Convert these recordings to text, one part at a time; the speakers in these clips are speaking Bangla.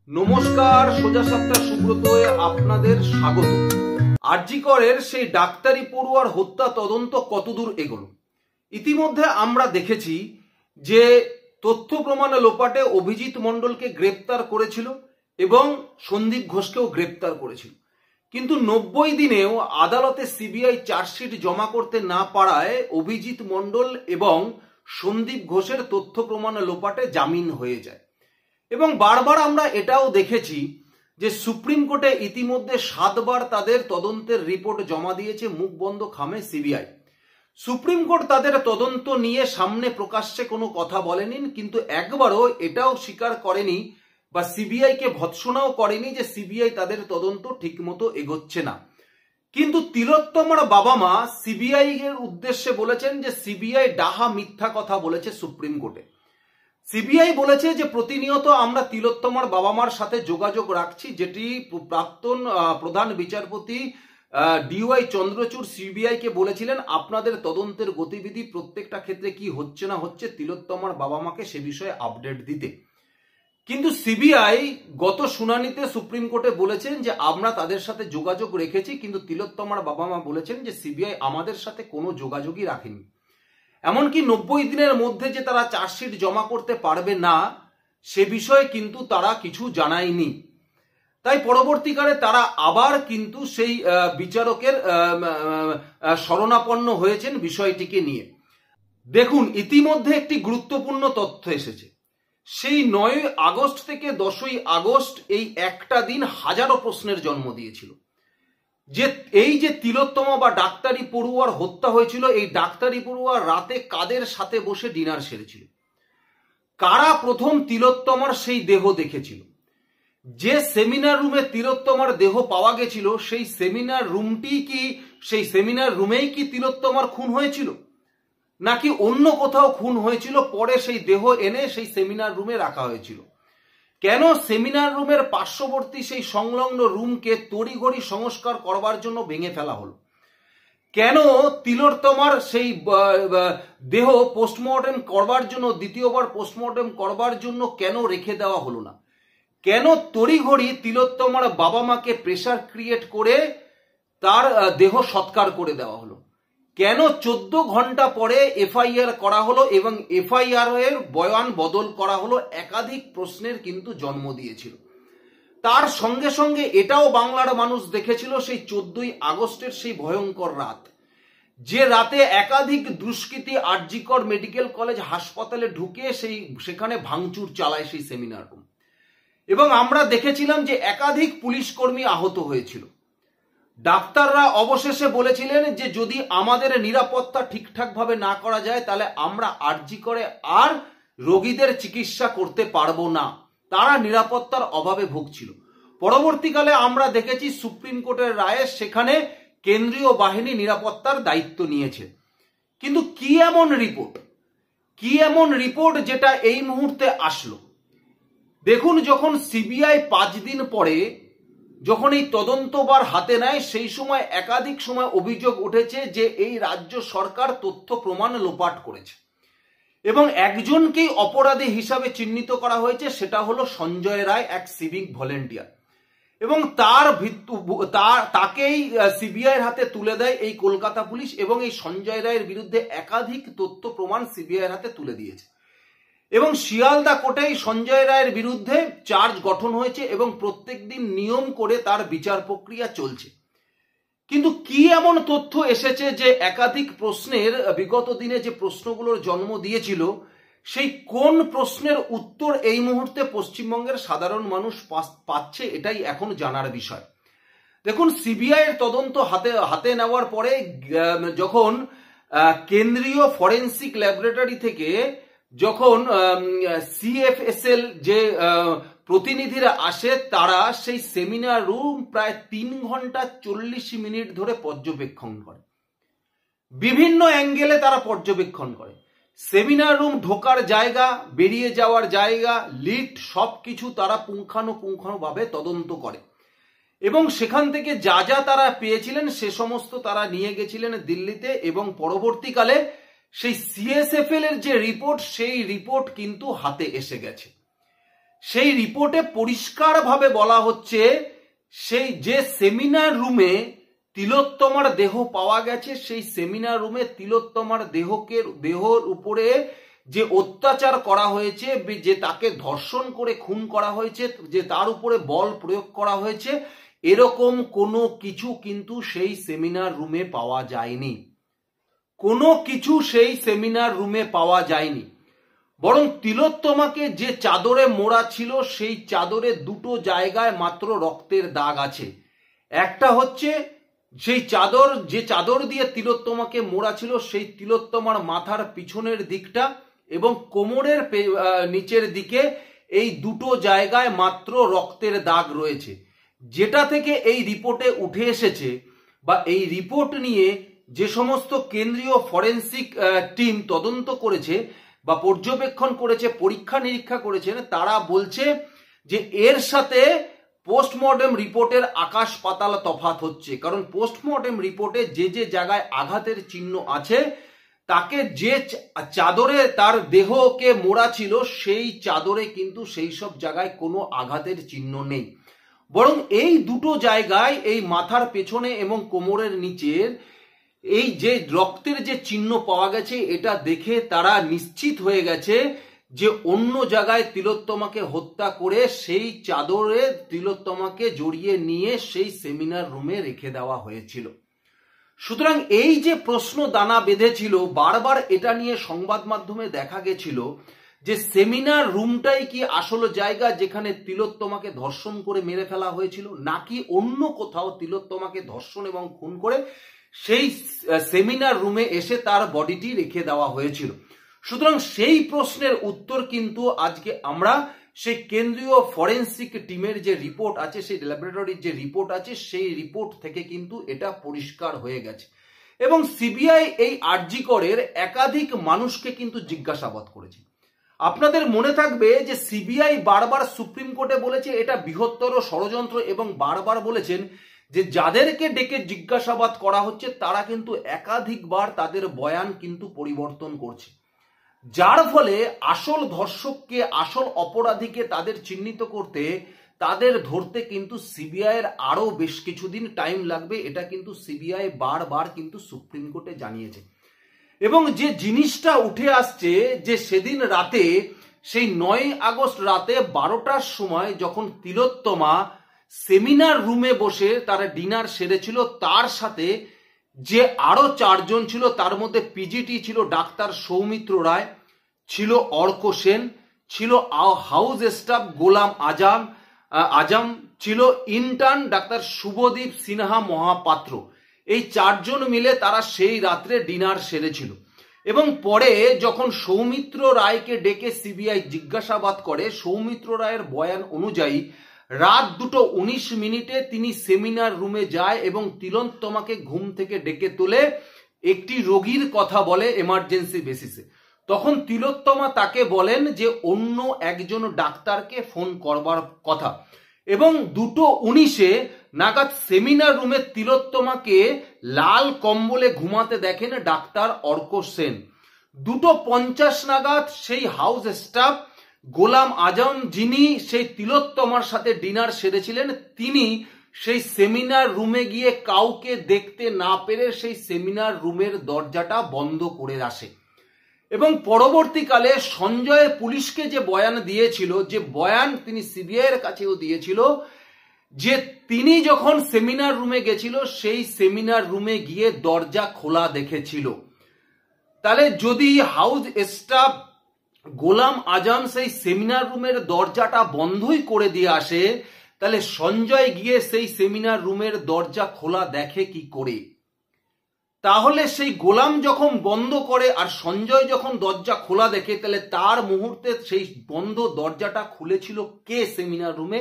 নমস্কার, সোজা সাপটা সুব্রতয়ে আপনাদের স্বাগত। আরজি করের সেই ডাক্তারি পড়ুয়ার হত্যা তদন্ত কতদূর এগোলো? ইতিমধ্যে আমরা দেখেছি যে তথ্য প্রমাণ লোপাটে অভিজিৎ মণ্ডলকে গ্রেপ্তার করেছিল এবং সন্দীপ ঘোষকেও গ্রেপ্তার করেছিল, কিন্তু 90 দিনেও আদালতে সিবিআই চার্জশিট জমা করতে না পারায় অভিজিৎ মণ্ডল এবং সন্দীপ ঘোষের তথ্য প্রমাণ লোপাটে জামিন হয়ে যায়। এবং বারবার আমরা এটাও দেখেছি যে সুপ্রিম কোর্টে ইতিমধ্যে 7 বার তাদের তদন্তের রিপোর্ট জমা দিয়েছে মুখ বন্ধ খামে সিবিআই। সুপ্রিম কোর্ট তাদের তদন্ত নিয়ে সামনে প্রকাশ্যে কোনো কথা বলেনি, কিন্তু একবারও এটাও স্বীকার করেনি বা সিবিআই কে ভৎসনাও করেনি যে সিবিআই তাদের তদন্ত ঠিকমতো এগোচ্ছে না। কিন্তু তিলোত্তমার বাবা মা সিবিআই এর উদ্দেশ্যে বলেছেন যে সিবিআই ডাহা মিথ্যা কথা বলেছে সুপ্রিম কোর্টে। সিবিআই বলেছে যে প্রতিনিয়ত আমরা তিলোত্তমার বাবা মার সাথে যোগাযোগ রাখছি, যেটি প্রাক্তন প্রধান বিচারপতি ডিওয়াই চন্দ্রচূড় সিবিআই কে বলেছিলেন আপনাদের তদন্তের গতিবিধি প্রত্যেকটা ক্ষেত্রে কি হচ্ছে না হচ্ছে তিলোত্তমার বাবা মাকে সে বিষয়ে আপডেট দিতে। কিন্তু সিবিআই গত শুনানিতে সুপ্রিম কোর্টে বলেছেন যে আমরা তাদের সাথে যোগাযোগ রেখেছি, কিন্তু তিলোত্তমার বাবা মা বলেছেন যে সিবিআই আমাদের সাথে কোনো যোগাযোগই রাখেনি। এমনকি 90 দিনের মধ্যে যে তারা চার্জশিট জমা করতে পারবে না সে বিষয়ে কিন্তু তারা কিছু জানায়নি। তাই পরবর্তীকালে তারা আবার কিন্তু সেই বিচারকের শরণাপন্ন হয়েছেন বিষয়টিকে নিয়ে। দেখুন, ইতিমধ্যে একটি গুরুত্বপূর্ণ তথ্য এসেছে। সেই 9 আগস্ট থেকে 10ই আগস্ট এই একটা দিন হাজারো প্রশ্নের জন্ম দিয়েছিল যে এই যে তিলোত্তমা বা ডাক্তারি পড়ুয়ার হত্যা হয়েছিল, এই ডাক্তারি পড়ুয়া রাতে কাদের সাথে বসে ডিনার সেরেছিল, কারা প্রথম তিলোত্তমার সেই দেহ দেখেছিল, যে সেমিনার রুমে তিলোত্তমার দেহ পাওয়া গেছিল সেই সেমিনার রুমটি কি সেই সেমিনার রুমেই কি তিলোত্তমার খুন হয়েছিল নাকি অন্য কোথাও খুন হয়েছিল, পরে সেই দেহ এনে সেই সেমিনার রুমে রাখা হয়েছিল। কেন সেমিনার রুমের পার্শ্ববর্তী সেই সংলগ্ন রুমকে তড়িঘড়ি সংস্কার করবার জন্য ভেঙে ফেলা হলো, কেন তিলোত্তমার সেই দেহ পোস্টমর্টেম করবার জন্য দ্বিতীয়বার পোস্টমর্টেম করবার জন্য কেন রেখে দেওয়া হলো না, কেন তড়িঘড়ি তিলোত্তমার বাবা মাকে প্রেসার ক্রিয়েট করে তার দেহ সৎকার করে দেওয়া হলো, কেন 14 ঘন্টা পরে এফআইআর করা হলো এবং এফআইআর এর বয়ান বদল করা হলো, একাধিক প্রশ্নের কিন্তু জন্ম দিয়েছিল। তার সঙ্গে সঙ্গে এটাও বাংলার মানুষ দেখেছিল সেই 14ই আগস্টের সেই ভয়ঙ্কর রাত, যে রাতে একাধিক দুষ্কৃতী আরজি কর মেডিকেল কলেজ হাসপাতালে ঢুকে সেখানে ভাঙচুর চালায় সেই সেমিনার রুম, এবং আমরা দেখেছিলাম যে একাধিক পুলিশ কর্মী আহত হয়েছিল। ডাক্তাররা অবশেষে বলেছিলেন যে যদি আমাদের নিরাপত্তা ঠিকঠাক ভাবে না করা যায় তাহলে আমরা আরজি করে আর রোগীদের চিকিৎসা করতে পারবো না, তারা নিরাপত্তার অভাবে ভুগছিল। পরবর্তীকালে আমরা দেখেছি সুপ্রিম কোর্টের রায়ে সেখানে কেন্দ্রীয় বাহিনী নিরাপত্তার দায়িত্ব নিয়েছে। কিন্তু কি এমন রিপোর্ট যেটা এই মুহূর্তে আসলো? দেখুন, যখন সিবিআই 5 দিন পরে যখন এই তদন্তভার হাতে নেয় সেই সময় একাধিক সময় অভিযোগ উঠেছে যে এই রাজ্য সরকার তথ্য প্রমাণ লোপাট করেছে এবং একজনকেই অপরাধী হিসাবে চিহ্নিত করা হয়েছে, সেটা হলো সঞ্জয় রায়, এক সিভিক ভলেন্টিয়ার, এবং তাকেই সিবিআইয়ের হাতে তুলে দেয় এই কলকাতা পুলিশ, এবং এই সঞ্জয় রায়ের বিরুদ্ধে একাধিক তথ্য প্রমাণ সিবিআইয়ের হাতে তুলে দিয়েছে এবং শিয়ালদা কোর্টে সঞ্জয় রায়ের বিরুদ্ধে চার্জ গঠন হয়েছে এবং প্রত্যেক দিন নিয়ম করে তার বিচার প্রক্রিয়া চলছে। কিন্তু কি এমন তথ্য এসেছে যে একাধিক প্রশ্নের বিগত দিনে যে প্রশ্নগুলোর জন্ম দিয়েছিল সেই কোন প্রশ্নের উত্তর এই মুহূর্তে পশ্চিমবঙ্গের সাধারণ মানুষ পাচ্ছে, এটাই এখন জানার বিষয়। দেখুন, সিবিআই এর তদন্ত হাতে নেওয়ার পরে যখন কেন্দ্রীয় ফরেন্সিক ল্যাবরেটরি থেকে যখন সিএফএসএল যে প্রতিনিধিরা আসে, তারা সেই সেমিনার রুম প্রায় 3 ঘন্টা 40 মিনিট ধরে পর্যবেক্ষণ করে, বিভিন্ন অ্যাঙ্গেলে তারা পর্যবেক্ষণ করে। সেমিনার রুম ঢোকার জায়গা, বেরিয়ে যাওয়ার জায়গা, লিফট, সবকিছু তারা পুঙ্খানুপুঙ্খানুভাবে তদন্ত করে এবং সেখান থেকে যা যা তারা পেয়েছিলেন সে সমস্ত তারা নিয়ে গেছিলেন দিল্লিতে, এবং পরবর্তীকালে সেই সিএসএফএল এর যে রিপোর্ট সেই রিপোর্ট কিন্তু হাতে এসে গেছে। সেই রিপোর্টে পরিষ্কারভাবে বলা হচ্ছে সেই যে সেমিনার রুমে তিলোত্তমার দেহ পাওয়া গেছে, সেই সেমিনার রুমে তিলোত্তমার দেহর উপরে যে অত্যাচার করা হয়েছে, যে তাকে ধর্ষণ করে খুন করা হয়েছে, যে তার উপরে বল প্রয়োগ করা হয়েছে, এরকম কোনো কিছু কিন্তু সেই সেমিনার রুমে পাওয়া যায়নি। কোনো কিছু সেই সেমিনার রুমে পাওয়া যায়নি। বরং তিলোত্তমাকে যে চাদরে মোড়া ছিল সেই চাদরে দুটো জায়গায় মাত্র রক্তের দাগ আছে। একটা হচ্ছে সেই যে চাদর দিয়ে তিলোত্তমাকে মোড়া ছিল সেই তিলোত্তমার মাথার পিছনের দিকটা, এবং কোমরের নিচের দিকে এই দুটো জায়গায় মাত্র রক্তের দাগ রয়েছে। যেটা থেকে এই রিপোর্টে উঠে এসেছে বা এই রিপোর্ট নিয়ে যে সমস্ত কেন্দ্রীয় ফরেন্সিক টিম তদন্ত করেছে বা পর্যবেক্ষণ করেছে, পরীক্ষা নিরীক্ষা করেছেন, তারা বলছে যে এর সাথে পোস্টমর্টেম রিপোর্টের আকাশ পাতাল তফাৎ হচ্ছে। কারণ পোস্টমর্টেম রিপোর্টে যে জায়গায় আঘাতের চিহ্ন আছে, তাকে যে চাদরে তার দেহকে মোড়া ছিল সেই চাদরে কিন্তু সেই সব জায়গায় কোনো আঘাতের চিহ্ন নেই। বরং এই দুটো জায়গায়, এই মাথার পেছনে এবং কোমরের নিচের এই যে রক্তের যে চিহ্ন পাওয়া গেছে, এটা দেখে তারা নিশ্চিত হয়ে গেছে যে অন্য জায়গায় তিলোত্তমাকে হত্যা করে সেই চাদরে তিলোত্তমাকে জড়িয়ে নিয়ে সেই সেমিনার রুমে রেখে দেওয়া হয়েছিল। সুতরাং এই যে প্রশ্ন দানা বেঁধেছিল, বারবার এটা নিয়ে সংবাদ মাধ্যমে দেখা গেছিল যে সেমিনার রুমটাই কি আসল জায়গা যেখানে তিলোত্তমাকে ধর্ষণ করে মেরে ফেলা হয়েছিল, নাকি অন্য কোথাও তিলোত্তমাকে ধর্ষণ এবং খুন করে সেই সেমিনার রুমে এসে তার বডিটি রেখে দেওয়া হয়েছিল। সুতরাং সেই প্রশ্নের উত্তর কিন্তু আজকে আমরা সেই কেন্দ্রীয় ফরেন্সিক টিমের যে রিপোর্ট আছে, সেই ল্যাবরেটরির যে রিপোর্ট আছে, সেই রিপোর্ট থেকে কিন্তু এটা পরিষ্কার হয়ে গেছে। এবং সিবিআই এই আরজি করের একাধিক মানুষকে কিন্তু জিজ্ঞাসাবাদ করেছে। আপনাদের মনে থাকবে যে সিবিআই বারবার সুপ্রিম কোর্টে বলেছে এটা বৃহত্তর ষড়যন্ত্র, এবং বারবার বলেছেন যে যাদেরকে ডেকে জিজ্ঞাসাবাদ করা হচ্ছে তারা কিন্তু একাধিকবার তাদের বয়ান কিন্তু পরিবর্তন করছে, যার ফলে আসল ধর্ষককে, আসল অপরাধীকে তাদের চিহ্নিত করতে, তাদের ধরতে কিন্তু সিবিআই এর আরো বেশ কিছুদিন টাইম লাগবে। এটা কিন্তু সিবিআই বারবার কিন্তু সুপ্রিম কোর্টে জানিয়েছে। এবং যে জিনিসটা উঠে আসছে যে সেদিন রাতে, সেই 9 আগস্ট রাতে 12টার সময় যখন তিলোত্তমা সেমিনার রুমে বসে তারা ডিনার সেরেছিল, তার সাথে যে আরো 4 জন ছিল, তার মধ্যে পিজিটি ছিল ডাক্তার সৌমিত্র রায়, ছিল অর্ক সেন, ছিল হাউস স্টাফ গোলাম আজম, ছিল ইন্টার্ন ডাক্তার শুভদীপ সিনহা মহাপাত্র। এই 4 জন মিলে তারা সেই রাত্রে ডিনার সেরেছিল। এবং পরে যখন সৌমিত্র রায়কে ডেকে সিবিআই জিজ্ঞাসাবাদ করে, সৌমিত্র রায়ের বয়ান অনুযায়ী রাত 2:19 তিনি সেমিনার রুমে যায় এবং তিলোত্তমাকে ঘুম থেকে ডেকে তোলে, একটি রোগীর কথা বলে এমার্জেন্সি বেসিসে। তখন তিলোত্তমা তাকে বলেন যে অন্য একজন ডাক্তারকে ফোন করবার কথা, এবং 2:19 নাগাদ সেমিনার রুমে তিলোত্তমাকে লাল কম্বলে ঘুমাতে দেখেন ডাক্তার অর্ক সেন। 2:50 নাগাদ সেই হাউস স্টাফ গোলাম আজম, যিনি সেই তিলোত্তমার সাথে ডিনার সেরেছিলেন, তিনি সেই সেমিনার রুমে গিয়ে কাউকে দেখতে না পেরে সেই সেমিনার রুমের দরজাটা বন্ধ করে আসে। এবং পরবর্তীকালে সঞ্জয় পুলিশকে যে বয়ান দিয়েছিল, যে বয়ান তিনি সিবিআই এর কাছেও দিয়েছিল, যে তিনি যখন সেমিনার রুমে গেছিল সেই সেমিনার রুমে গিয়ে দরজা খোলা দেখেছিল। তাহলে যদি হাউস স্টাফ গোলাম আজম সেই সেমিনার রুমের দরজাটা বন্ধই করে দিয়ে আসে, তাহলে সঞ্জয় গিয়ে সেই সেমিনার রুমের দরজা খোলা দেখে কি করে? তাহলে সেই গোলাম যখন বন্ধ করে আর সঞ্জয় যখন দরজা খোলা দেখে, তাহলে তার মুহূর্তে সেই বন্ধ দরজাটা খুলেছিল কে সেমিনার রুমে?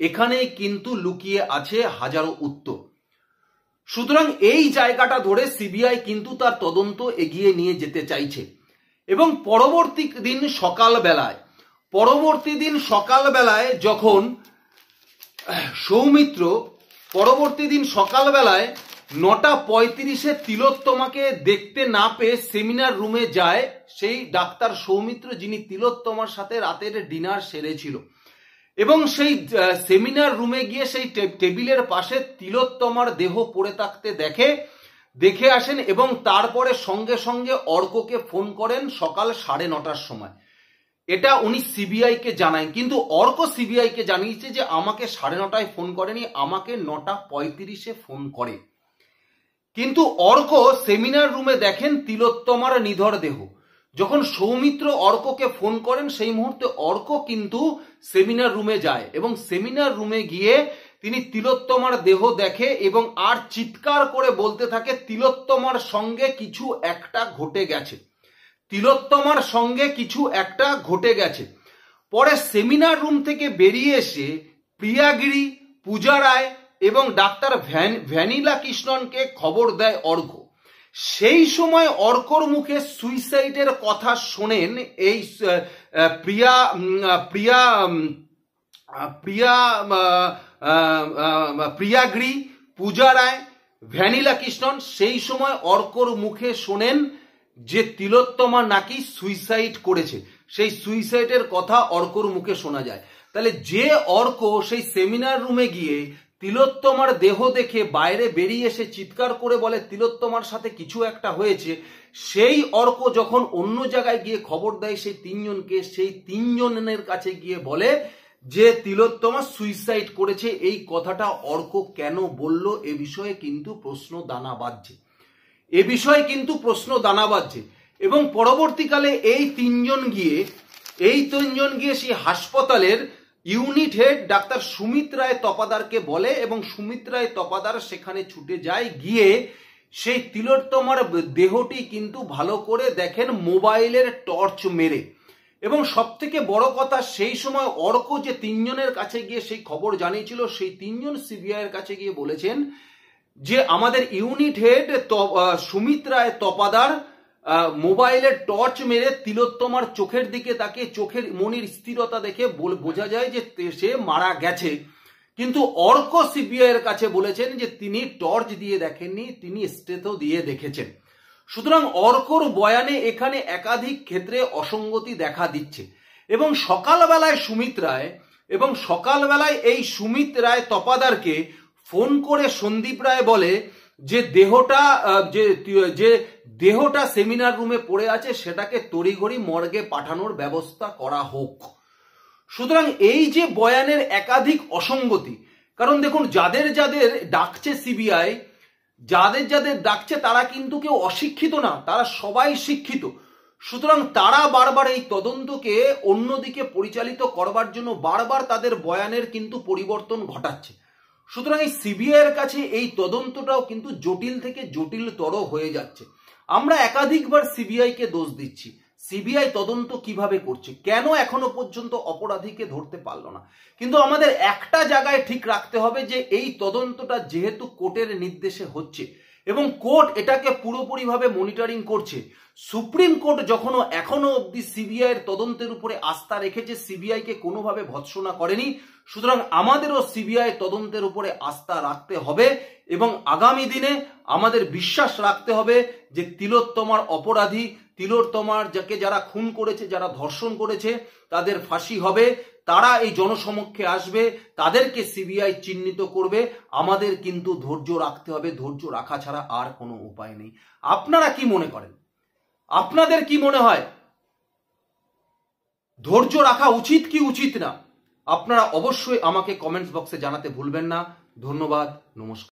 এখানেই কিন্তু লুকিয়ে আছে হাজারো উত্তর। সুতরাং এই জায়গাটা ধরে সিবিআই কিন্তু তার তদন্ত এগিয়ে নিয়ে যেতে চাইছে। এবং পরবর্তী দিন সকালবেলায় যখন সৌমিত্র পরবর্তী দিন সকালবেলায় 9:35 তিলোত্তমাকে দেখতে না পেয়ে সেমিনার রুমে যায় সেই ডাক্তার সৌমিত্র, যিনি তিলোত্তমার সাথে রাতের ডিনার সেরেছিল। এবং সেই সেমিনার রুমে গিয়ে সেই টেবিলের পাশে তিলোত্তমার দেহ পড়ে থাকতে দেখে আসেন এবং তারপরে সঙ্গে সঙ্গে অর্ককে ফোন করেন সকাল 9:30টার সময়। এটা উনি সিবিআই কে জানান, কিন্তু অর্ক সিবিআই কে জানিয়েছে যে আমাকে 9:30টায় ফোন করেনি, আমাকে 9:35-এ ফোন করে। কিন্তু অর্ক সেমিনার রুমে দেখেন তিলোত্তমার নিধর দেহ। যখন সৌমিত্র অর্ককে ফোন করেন সেই মুহূর্তে অর্ক কিন্তু সেমিনার রুমে যায় এবং সেমিনার রুমে গিয়ে তিনি তিলোত্তমার দেহ দেখে এবং আর চিৎকার করে বলতে থাকে তিলোত্তমার সঙ্গে কিছু একটা ঘটে গেছে, তিলোত্তমার সঙ্গে কিছু একটা ঘটে গেছে। পরে সেমিনার রুম থেকে বেরিয়ে এসে প্রিয়াগিরি, পূজা রায় এবং ডাক্তার ভ্যানিলা কৃষ্ণনকে খবর দেয় অর্ক। সেই সময় অর্কর মুখে সুইসাইডের কথা শোনেন এই প্রিয়াগিরি, পূজা রায়, ভ্যানিলা কৃষ্ণন। সেই সময় অর্কর মুখে শোনেন যে তিলোত্তমা নাকি সুইসাইড করেছে, সেই সুইসাইডের কথা অর্কর মুখে শোনা যায়। তাহলে যে অর্ক সেই সেমিনার রুমে গিয়ে তিলোত্তমার দেহ দেখে বাইরে বেরিয়ে এসে চিৎকার করে বলে তিলোত্তমার সাথে কিছু একটা হয়েছে, সেই অর্ক যখন অন্য জায়গায় গিয়ে খবর দেয় সেই তিনজনকে, সেই তিনজনের কাছে গিয়ে বলে যে তিলোত্তমা সুইসাইড করেছে। এই কথাটা অর্ক কেন বলল এ বিষয়ে কিন্তু প্রশ্ন দানা বাঁধছে, এবং পরবর্তীকালে এই তিনজন গিয়ে সেই হাসপাতালের ইউনিট হেড ডাক্তার সুমিত রায় তপাদারকে বলে এবং সুমিত রায় তপাদার সেখানে ছুটে যায়, গিয়ে সেই তিলোত্তমার দেহটি কিন্তু ভালো করে দেখেন মোবাইলের টর্চ মেরে। এবং সব থেকে বড় কথা, সেই সময় অর্ক যে তিনজনের কাছে গিয়ে সেই খবর জানিয়েছিল সেই তিনজন সিবিআই এর কাছে গিয়ে বলেছেন যে আমাদের ইউনিট হেড সুমিত রায় তপাদার মোবাইলের টর্চ মেরে তিলোত্তমার চোখের দিকে তাকে চোখের মনির স্থিরতা দেখে বোঝা যায় যে সে মারা গেছে। কিন্তু অর্ক সিবিআই এর কাছে বলেছেন যে তিনি টর্চ দিয়ে দেখেননি, তিনি স্টেথো দিয়ে দেখেছেন। সুতরাং অর্কর বয়ানে এখানে একাধিক ক্ষেত্রে অসঙ্গতি দেখা দিচ্ছে। এবং সকালবেলায় এই সুমিত রায় তপাদারকে ফোন করে সন্দীপ রায় বলে যে দেহটা সেমিনার রুমে পড়ে আছে, সেটাকে তড়িঘড়ি মর্গে পাঠানোর ব্যবস্থা করা হোক। সুতরাং এই যে বয়ানের একাধিক অসঙ্গতি, কারণ দেখুন যাদের ডাকছে সিবিআই, যাদের ডাকছে তারা কিন্তু কেউ অশিক্ষিত না, তারা সবাই শিক্ষিত। সুতরাং তারা বারবার এই তদন্তকে অন্যদিকে পরিচালিত করবার জন্য বারবার তাদের বয়ানের কিন্তু পরিবর্তন ঘটাচ্ছে। সুতরাং এই সিবিআই এর কাছে এই তদন্তটাও কিন্তু জটিল থেকে জটিলতর হয়ে যাচ্ছে। আমরা একাধিকবার সিবিআই কে দোষ দিচ্ছি, সিবিআই তদন্ত কিভাবে করছে, কেন এখনো পর্যন্ত অপরাধীকে ধরতে পারলো না। কিন্তু আমাদের একটা জায়গায় ঠিক রাখতে হবে যে এই তদন্তটা যেহেতু কোর্টের নির্দেশে হচ্ছে এবং কোর্ট এটাকে পুরোপুরিভাবে মনিটরিং করছে, সুপ্রিম কোর্ট এখনো অবধি সিবিআই এর তদন্তের উপরে আস্থা রেখেছে, সিবিআই কে কোনোভাবে ভৎসনা করেনি। সুতরাং আমাদেরও সিবিআই তদন্তের উপরে আস্থা রাখতে হবে এবং আগামী দিনে আমাদের বিশ্বাস রাখতে হবে যে তিলোত্তমার অপরাধী, তিলোত্তমার যারা খুন করেছে, যারা ধর্ষণ করেছে তাদের ফাঁসি হবে, তারা এই জনসমক্ষে আসবে, তাদেরকে সিবিআই চিহ্নিত করবে। আমাদের কিন্তু ধৈর্য রাখতে হবে, ধৈর্য রাখা ছাড়া আর কোনো উপায় নেই। আপনারা কি মনে করেন? আপনাদের কি মনে হয় ধৈর্য রাখা উচিত কি উচিত না? আপনারা অবশ্যই আমাকে কমেন্টস বক্সে জানাতে ভুলবেন না। ধন্যবাদ, নমস্কার।